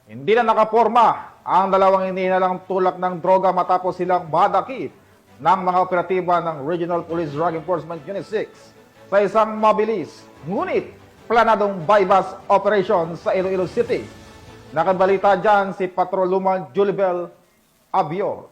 Hindi na nakaporma ang dalawang iniinalang tulak ng droga matapos silang madakip ng mga operatiba ng Regional Police Drug Enforcement Unit 6 sa isang mabilis ngunit planadong bypass operation sa Iloilo City. Nakabalita dyan si Patroluman Julibel Abior.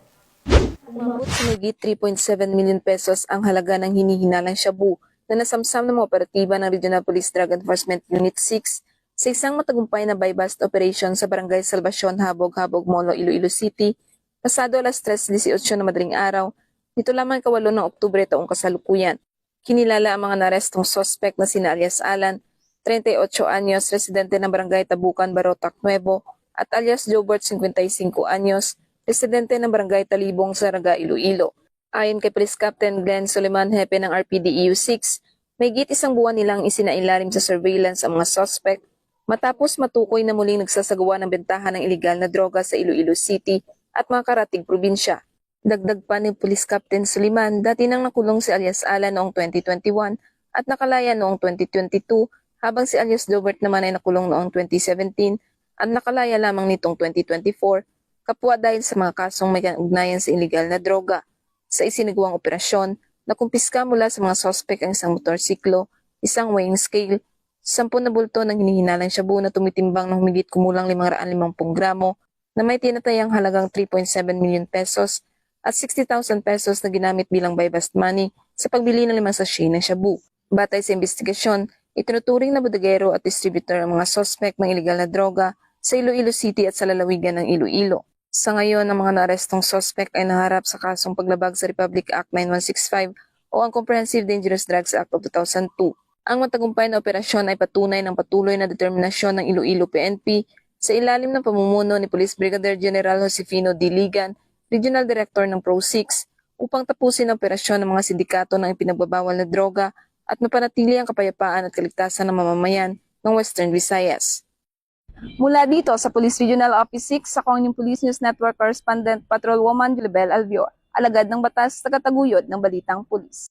Umabot sa mahigit 3.7 million pesos ang halaga ng hinihinalang shabu na nasamsam ng mga operatiba ng Regional Police Drug Enforcement Unit 6 sa isang matagumpay na buy-bust operation sa Barangay Salvacion, Habog-Habog, Molo, Iloilo City, pasado alas 3:18 na madaling araw, nito lamang 8 ng Oktubre taong kasalukuyan. Kinilala ang mga narestong sospek na sina alias Alan, 38 anyos, residente ng Barangay Tabukan, Barotac Nuevo, at alias Jobert, 55 anyos, residente ng Barangay Talibong, Saraga, Iloilo. Ayon kay Police Captain Glenn Suleman, hepe ng RPDEU 6, mahigit isang buwan nilang isinailalim sa surveillance ang mga suspect matapos matukoy na muling nagsasagawa ng bentahan ng ilegal na droga sa Iloilo City at mga karatig probinsya. Dagdag pa ni Police Captain Suleman, dati nang nakulong si alias Alan noong 2021 at nakalaya noong 2022, habang si alias Jobert naman ay nakulong noong 2017 at nakalaya lamang nitong 2024, kapwa dahil sa mga kasong may ugnayan sa ilegal na droga. Sa isinagawang operasyon, nakumpiska mula sa mga sospek ang isang motorsiklo, isang weighing scale, 10 na bulto ng hinihinalang shabu na tumitimbang ng humigit kumulang 550 gramo na may tinatayang halagang 3.7 million pesos at 60,000 pesos na ginamit bilang buy-bust money sa pagbili ng 5 sachet ng shabu. Batay sa investigasyon, itinuturing na bodegero at distributor ang mga sospek ng ilegal na droga sa Iloilo City at sa lalawigan ng Iloilo. Sa ngayon, ang mga naarestong sospek ay naharap sa kasong paglabag sa Republic Act 9165 o ang Comprehensive Dangerous Drugs Act of 2002. Ang matagumpay na operasyon ay patunay ng patuloy na determinasyon ng Iloilo PNP sa ilalim ng pamumuno ni Police Brigadier General Josefino D. Ligan, Regional Director ng Pro-6, upang tapusin ang operasyon ng mga sindikato ng ipinagbabawal na droga at mapanatili ang kapayapaan at kaligtasan ng mamamayan ng Western Visayas. Mula dito sa Police Regional Office 6, sa Kongning Police News Network Correspondent Patrolwoman Julibel Albior, alagad ng batas sa kataguyod ng Balitang Pulis.